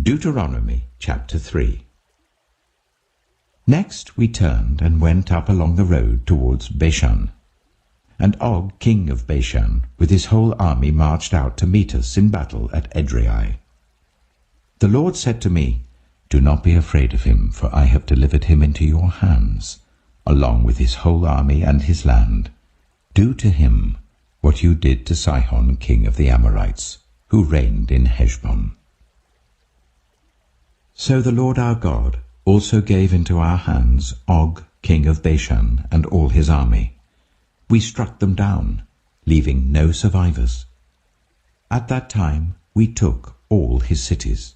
Deuteronomy chapter 3. Next we turned and went up along the road towards Bashan. And Og, king of Bashan, with his whole army marched out to meet us in battle at Edrei. The Lord said to me, "Do not be afraid of him, for I have delivered him into your hands, along with his whole army and his land. Do to him what you did to Sihon, king of the Amorites, who reigned in Heshbon." So the Lord our God also gave into our hands Og, king of Bashan, and all his army. We struck them down, leaving no survivors. At that time we took all his cities.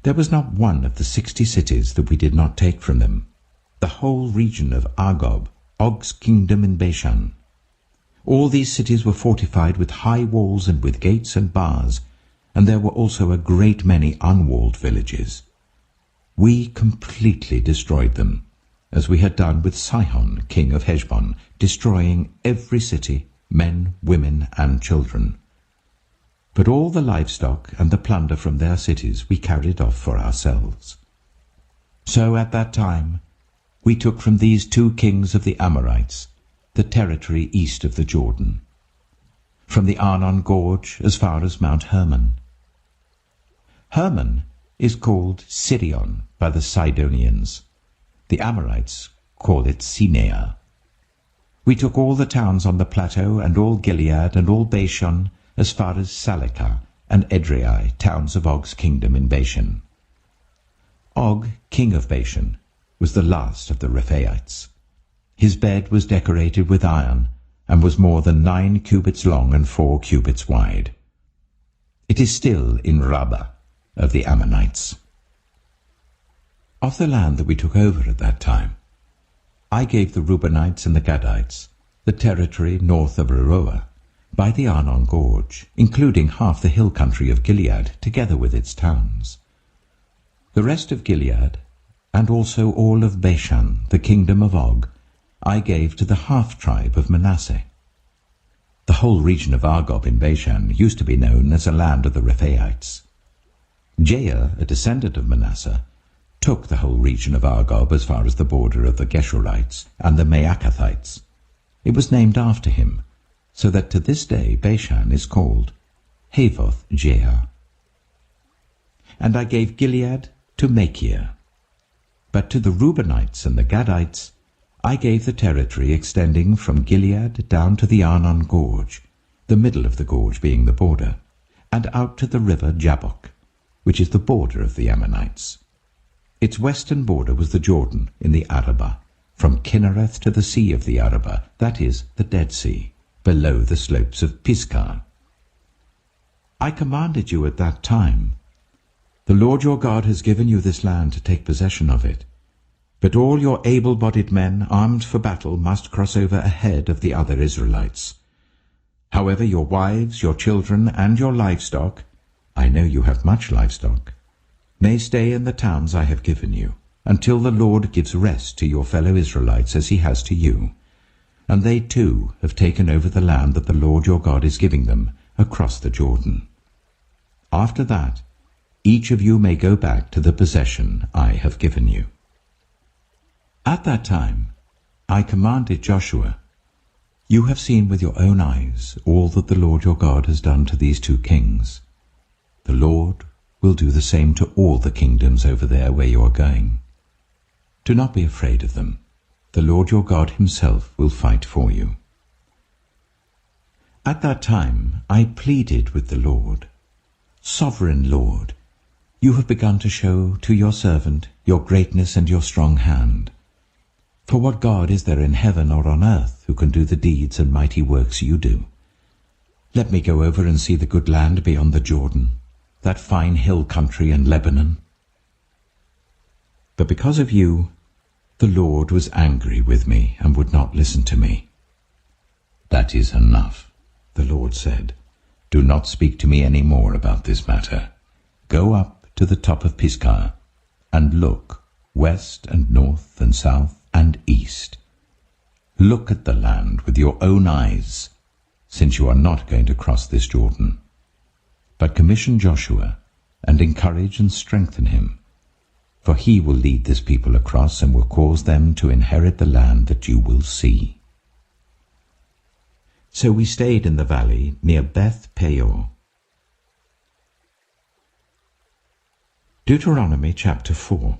There was not one of the 60 cities that we did not take from them, the whole region of Argob, Og's kingdom in Bashan. All these cities were fortified with high walls and with gates and bars, and there were also a great many unwalled villages. We completely destroyed them, as we had done with Sihon, king of Heshbon, destroying every city, men, women, and children. But all the livestock and the plunder from their cities we carried off for ourselves. So at that time we took from these 2 kings of the Amorites the territory east of the Jordan, from the Arnon Gorge as far as Mount Hermon. Hermon is called Sirion by the Sidonians. The Amorites call it Sinea. We took all the towns on the plateau, and all Gilead, and all Bashan, as far as Salekah and Edrei, towns of Og's kingdom in Bashan. Og, king of Bashan, was the last of the Rephaites. His bed was decorated with iron, and was more than 9 cubits long and 4 cubits wide. It is still in Rabbah of the Ammonites. Of the land that we took over at that time, I gave the Reubenites and the Gadites the territory north of Aroer, by the Arnon Gorge, including half the hill country of Gilead, together with its towns. The rest of Gilead, and also all of Bashan, the kingdom of Og, I gave to the half-tribe of Manasseh. The whole region of Argob in Bashan used to be known as a land of the Rephaites. Jair, a descendant of Manasseh, took the whole region of Argob as far as the border of the Geshurites and the Maacathites. It was named after him, so that to this day Bashan is called Havoth Jair. And I gave Gilead to Machir. But to the Reubenites and the Gadites I gave the territory extending from Gilead down to the Arnon Gorge, the middle of the gorge being the border, and out to the river Jabbok, which is the border of the Ammonites. Its western border was the Jordan in the Arabah, from Kinnereth to the sea of the Arabah, that is, the Dead Sea, below the slopes of Pisgah. I commanded you at that time, "The Lord your God has given you this land to take possession of it. But all your able-bodied men armed for battle must cross over ahead of the other Israelites. However, your wives, your children, and your livestock, I know you have much livestock, may stay in the towns I have given you, until the Lord gives rest to your fellow Israelites as he has to you. And they too have taken over the land that the Lord your God is giving them across the Jordan. After that, each of you may go back to the possession I have given you." At that time I commanded Joshua, "You have seen with your own eyes all that the Lord your God has done to these 2 kings. The Lord will do the same to all the kingdoms over there where you are going. Do not be afraid of them. The Lord your God himself will fight for you." At that time I pleaded with the Lord, "Sovereign Lord, you have begun to show to your servant your greatness and your strong hand. For what God is there in heaven or on earth who can do the deeds and mighty works you do? Let me go over and see the good land beyond the Jordan, that fine hill country and Lebanon." But because of you, the Lord was angry with me and would not listen to me. "That is enough," the Lord said. "Do not speak to me any more about this matter. Go up to the top of Pisgah, and look west and north and south and east. Look at the land with your own eyes, since you are not going to cross this Jordan. But commission Joshua, and encourage and strengthen him, for he will lead this people across and will cause them to inherit the land that you will see." So we stayed in the valley near Beth Peor. Deuteronomy chapter 4.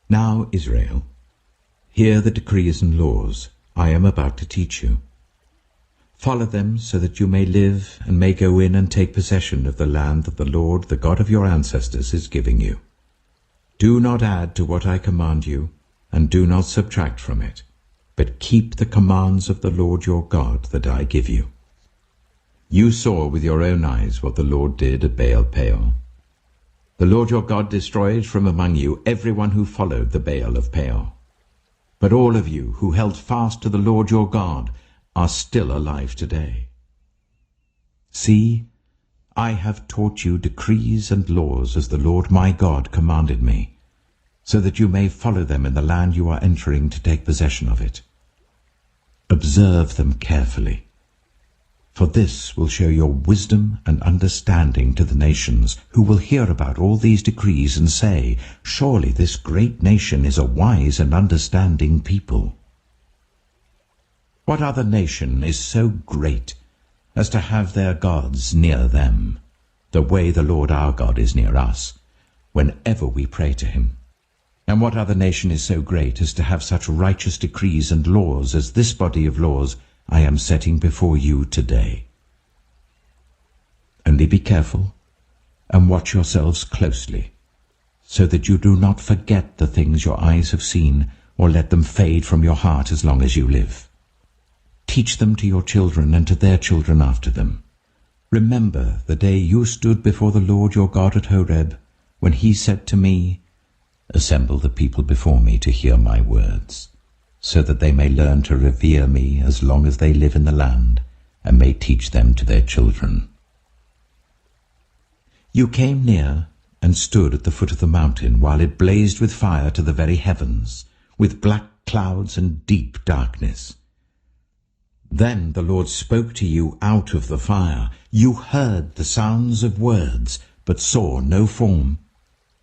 Now, Israel, hear the decrees and laws I am about to teach you. Follow them so that you may live and may go in and take possession of the land that the Lord, the God of your ancestors, is giving you. Do not add to what I command you, and do not subtract from it, but keep the commands of the Lord your God that I give you. You saw with your own eyes what the Lord did at Baal Peor. The Lord your God destroyed from among you everyone who followed the Baal of Peor. But all of you who held fast to the Lord your God are still alive today. See, I have taught you decrees and laws as the Lord my God commanded me, so that you may follow them in the land you are entering to take possession of it. Observe them carefully, for this will show your wisdom and understanding to the nations, who will hear about all these decrees and say, "Surely this great nation is a wise and understanding people." What other nation is so great as to have their gods near them, the way the Lord our God is near us, whenever we pray to him? And what other nation is so great as to have such righteous decrees and laws as this body of laws I am setting before you today? Only be careful and watch yourselves closely, so that you do not forget the things your eyes have seen, or let them fade from your heart as long as you live. Teach them to your children and to their children after them. Remember the day you stood before the Lord your God at Horeb, when he said to me, "Assemble the people before me to hear my words, so that they may learn to revere me as long as they live in the land, and may teach them to their children." You came near and stood at the foot of the mountain, while it blazed with fire to the very heavens, with black clouds and deep darkness. Then the Lord spoke to you out of the fire. You heard the sounds of words, but saw no form.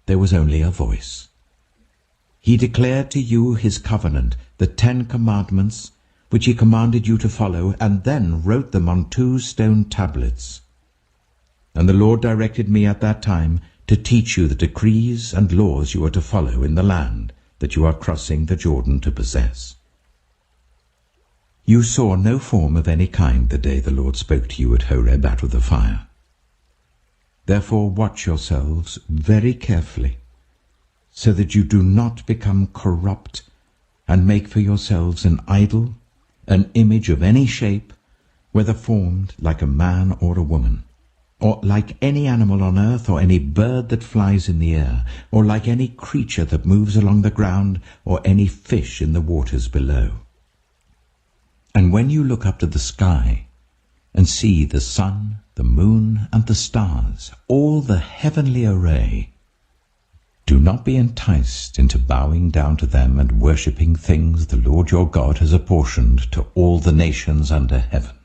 There was only a voice. He declared to you his covenant, the 10 commandments, which he commanded you to follow, and then wrote them on 2 stone tablets. And the Lord directed me at that time to teach you the decrees and laws you are to follow in the land that you are crossing the Jordan to possess. You saw no form of any kind the day the Lord spoke to you at Horeb out of the fire. Therefore watch yourselves very carefully, so that you do not become corrupt and make for yourselves an idol, an image of any shape, whether formed like a man or a woman, or like any animal on earth, or any bird that flies in the air, or like any creature that moves along the ground, or any fish in the waters below. And when you look up to the sky and see the sun, the moon, and the stars, all the heavenly array, do not be enticed into bowing down to them and worshipping things the Lord your God has apportioned to all the nations under heaven.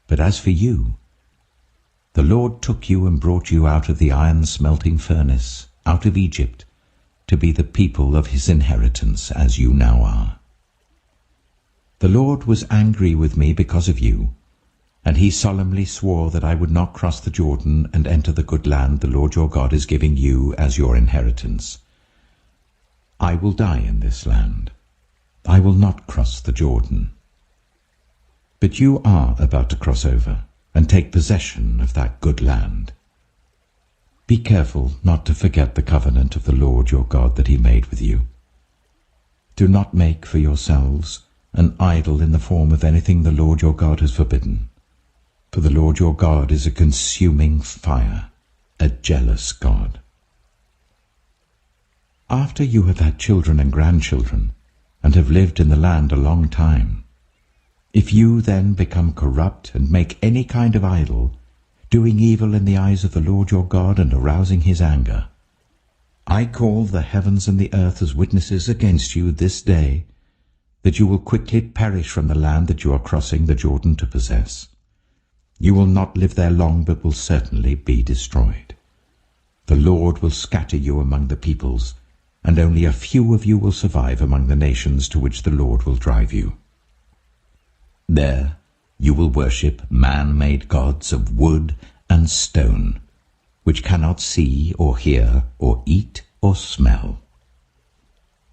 But as for you, the Lord took you and brought you out of the iron-smelting furnace, out of Egypt, to be the people of his inheritance, as you now are. The Lord was angry with me because of you, and he solemnly swore that I would not cross the Jordan and enter the good land the Lord your God is giving you as your inheritance. I will die in this land. I will not cross the Jordan. But you are about to cross over and take possession of that good land. Be careful not to forget the covenant of the Lord your God that he made with you. Do not make for yourselves an idol in the form of anything the Lord your God has forbidden. For the Lord your God is a consuming fire, a jealous God. After you have had children and grandchildren, and have lived in the land a long time, if you then become corrupt and make any kind of idol, doing evil in the eyes of the Lord your God and arousing his anger, I call the heavens and the earth as witnesses against you this day, that you will quickly perish from the land that you are crossing the Jordan to possess. You will not live there long, but will certainly be destroyed. The Lord will scatter you among the peoples, and only a few of you will survive among the nations to which the Lord will drive you. There you will worship man-made gods of wood and stone, which cannot see or hear or eat or smell.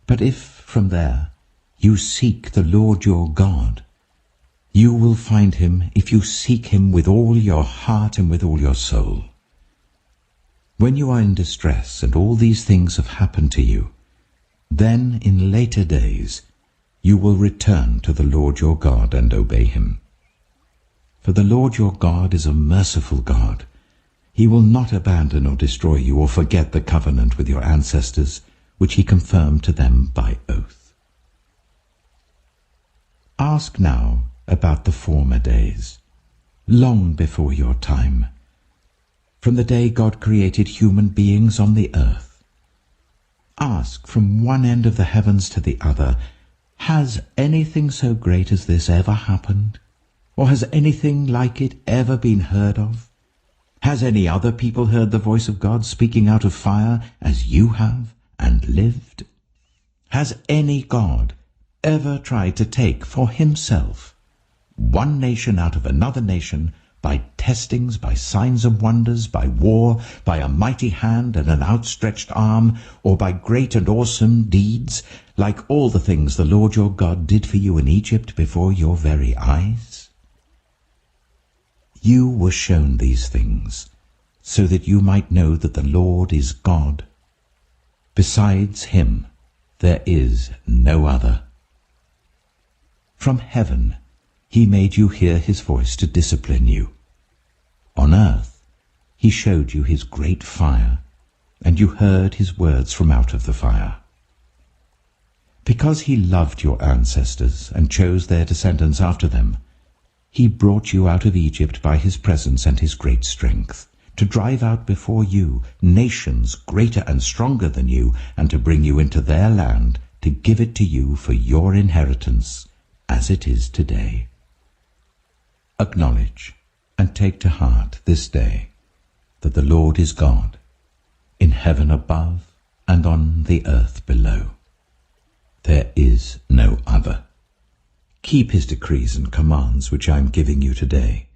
But if from there you seek the Lord your God, you will find him if you seek him with all your heart and with all your soul. When you are in distress and all these things have happened to you, then in later days you will return to the Lord your God and obey him. For the Lord your God is a merciful God. He will not abandon or destroy you or forget the covenant with your ancestors, which he confirmed to them by oath. Ask now about the former days, long before your time, from the day God created human beings on the earth. Ask from one end of the heavens to the other, has anything so great as this ever happened? Or has anything like it ever been heard of? Has any other people heard the voice of God speaking out of fire as you have and lived? Has any God ever tried to take for himself one nation out of another nation by testings, by signs and wonders, by war, by a mighty hand and an outstretched arm, or by great and awesome deeds, like all the things the Lord your God did for you in Egypt before your very eyes? You were shown these things, so that you might know that the Lord is God. Besides him, there is no other. From heaven he made you hear his voice to discipline you. On earth he showed you his great fire, and you heard his words from out of the fire. Because he loved your ancestors and chose their descendants after them, he brought you out of Egypt by his presence and his great strength, to drive out before you nations greater and stronger than you, and to bring you into their land, to give it to you for your inheritance, as it is today. Acknowledge and take to heart this day that the Lord is God, in heaven above and on the earth below. There is no other. Keep his decrees and commands which I am giving you today,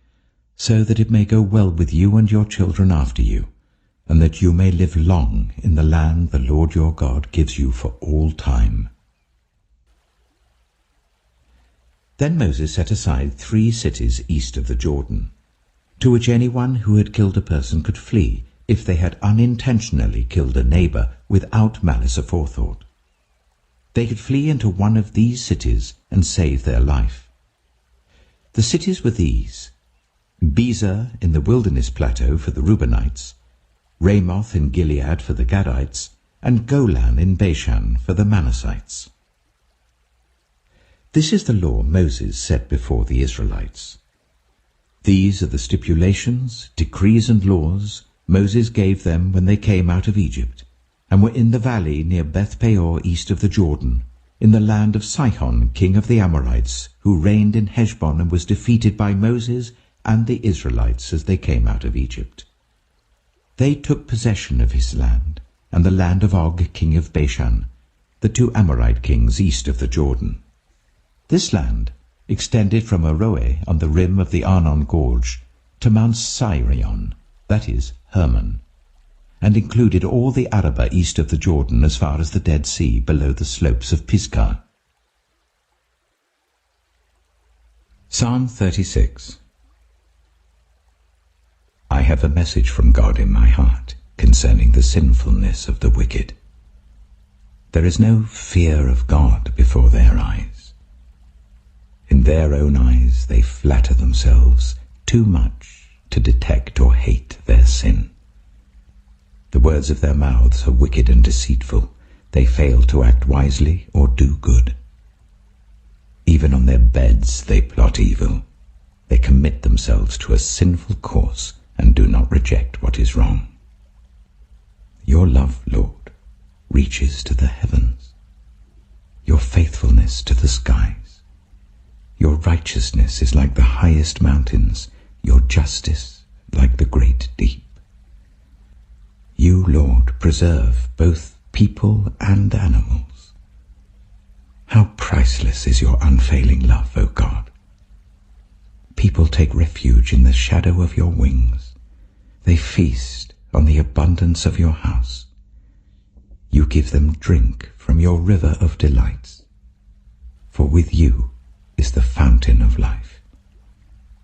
so that it may go well with you and your children after you, and that you may live long in the land the Lord your God gives you for all time. Then Moses set aside 3 cities east of the Jordan, to which anyone who had killed a person could flee if they had unintentionally killed a neighbor without malice aforethought. They could flee into one of these cities and save their life. The cities were these: Bezer in the wilderness plateau for the Reubenites, Ramoth in Gilead for the Gadites, and Golan in Bashan for the Manassites. This is the law Moses set before the Israelites. These are the stipulations, decrees, and laws Moses gave them when they came out of Egypt, and were in the valley near Beth-peor east of the Jordan, in the land of Sihon, king of the Amorites, who reigned in Heshbon and was defeated by Moses and the Israelites as they came out of Egypt. They took possession of his land, and the land of Og, king of Bashan, the 2 Amorite kings east of the Jordan. This land extended from Aroer on the rim of the Arnon Gorge to Mount Sirion, that is, Hermon, and included all the Arabah east of the Jordan as far as the Dead Sea below the slopes of Pisgah. Psalm 36. I have a message from God in my heart concerning the sinfulness of the wicked. There is no fear of God before their eyes. In their own eyes they flatter themselves too much to detect or hate their sin. The words of their mouths are wicked and deceitful. They fail to act wisely or do good. Even on their beds they plot evil. They commit themselves to a sinful course and do not reject what is wrong. Your love, Lord, reaches to the heavens, your faithfulness to the skies. Your righteousness is like the highest mountains, your justice like the great deep. You, Lord, preserve both people and animals. How priceless is your unfailing love, O God! People take refuge in the shadow of your wings. They feast on the abundance of your house. You give them drink from your river of delights. For with you is the fountain of life.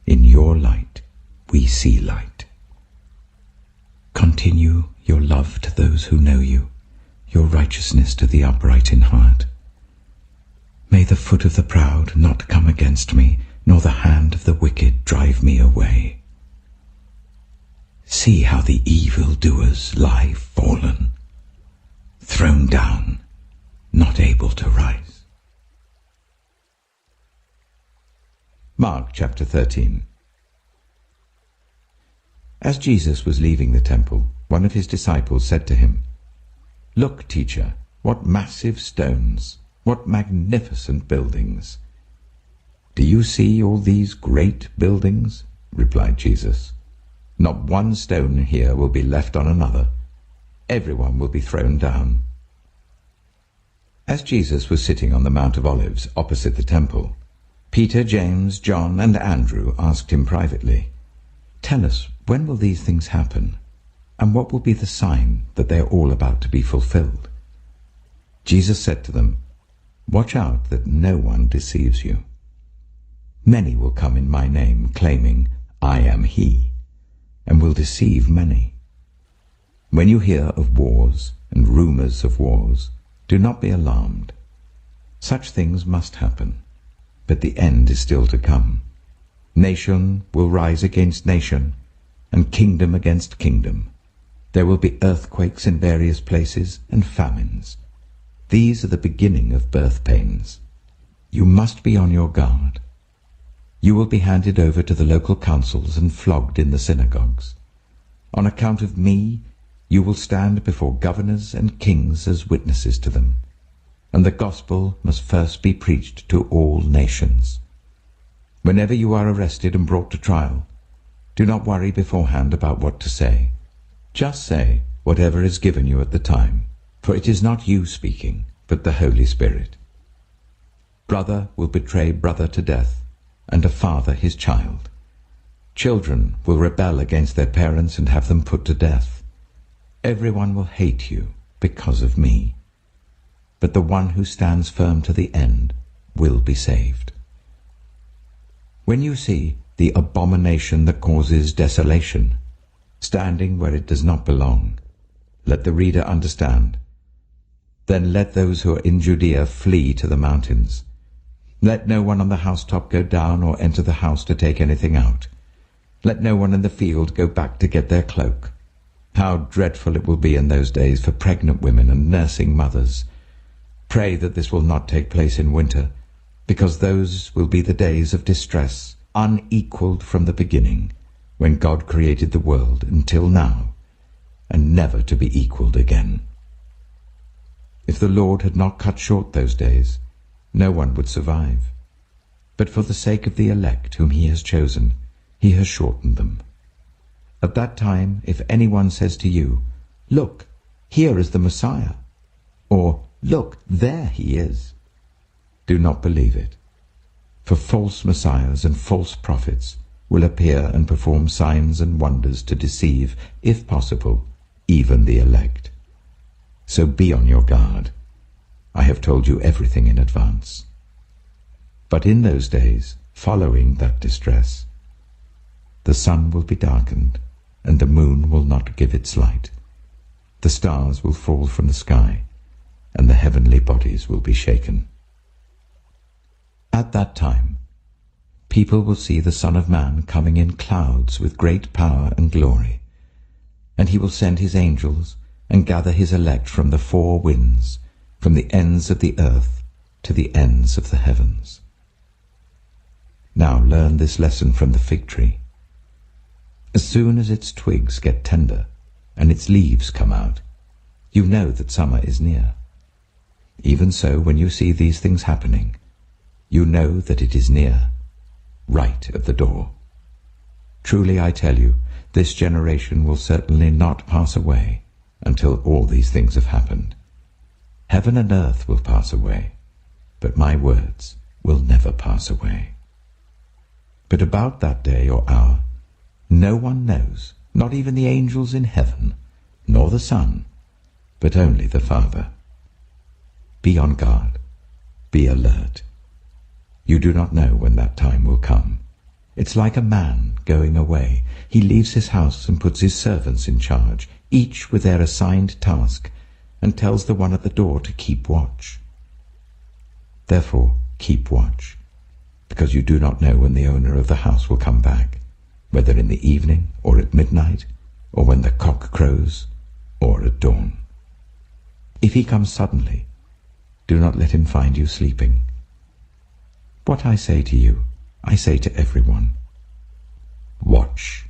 In your light we see light. Continue your love to those who know you, your righteousness to the upright in heart. May the foot of the proud not come against me, nor the hand of the wicked drive me away. See how the evildoers lie fallen, thrown down, not able to rise. Mark chapter 13. As Jesus was leaving the temple, one of his disciples said to him, "Look, teacher, what massive stones, what magnificent buildings." "Do you see all these great buildings?" replied Jesus. "Not one stone here will be left on another. Everyone will be thrown down." As Jesus was sitting on the Mount of Olives opposite the temple, Peter, James, John, and Andrew asked him privately, "Tell us, when will these things happen? And what will be the sign that they are all about to be fulfilled?" Jesus said to them, "Watch out that no one deceives you. Many will come in my name, claiming, 'I am he,' and will deceive many. When you hear of wars and rumors of wars, do not be alarmed. Such things must happen, but the end is still to come. Nation will rise against nation, and kingdom against kingdom. There will be earthquakes in various places and famines. These are the beginning of birth pains. You must be on your guard. You will be handed over to the local councils and flogged in the synagogues. On account of me, you will stand before governors and kings as witnesses to them, and the gospel must first be preached to all nations. Whenever you are arrested and brought to trial, do not worry beforehand about what to say. Just say whatever is given you at the time, for it is not you speaking, but the Holy Spirit. Brother will betray brother to death, and a father his child. Children will rebel against their parents and have them put to death. Everyone will hate you because of me, but the one who stands firm to the end will be saved. When you see the abomination that causes desolation, standing where it does not belong, let the reader understand. Then let those who are in Judea flee to the mountains. Let no one on the housetop go down or enter the house to take anything out. Let no one in the field go back to get their cloak. How dreadful it will be in those days for pregnant women and nursing mothers. Pray that this will not take place in winter, because those will be the days of distress, unequaled from the beginning, when God created the world until now, and never to be equaled again. If the Lord had not cut short those days, no one would survive. But for the sake of the elect whom he has chosen, he has shortened them. At that time, if anyone says to you, "Look, here is the Messiah," or "Look, there he is," do not believe it. For false messiahs and false prophets will appear and perform signs and wonders to deceive, if possible, even the elect. So be on your guard. I have told you everything in advance. But in those days, following that distress, the sun will be darkened, and the moon will not give its light. The stars will fall from the sky, and the heavenly bodies will be shaken. At that time, people will see the Son of Man coming in clouds with great power and glory, and he will send his angels and gather his elect from the four winds, from the ends of the earth to the ends of the heavens. Now learn this lesson from the fig tree. As soon as its twigs get tender and its leaves come out, you know that summer is near. Even so, when you see these things happening, you know that it is near, right at the door. Truly I tell you, this generation will certainly not pass away until all these things have happened. Heaven and earth will pass away, but my words will never pass away. But about that day or hour no one knows, not even the angels in heaven, nor the Son, but only the Father. Be on guard. Be alert. You do not know when that time will come. It's like a man going away. He leaves his house and puts his servants in charge, each with their assigned task, and tells the one at the door to keep watch. Therefore, keep watch, because you do not know when the owner of the house will come back, whether in the evening or at midnight, or when the cock crows, or at dawn. If he comes suddenly, do not let him find you sleeping. What I say to you, I say to everyone: watch.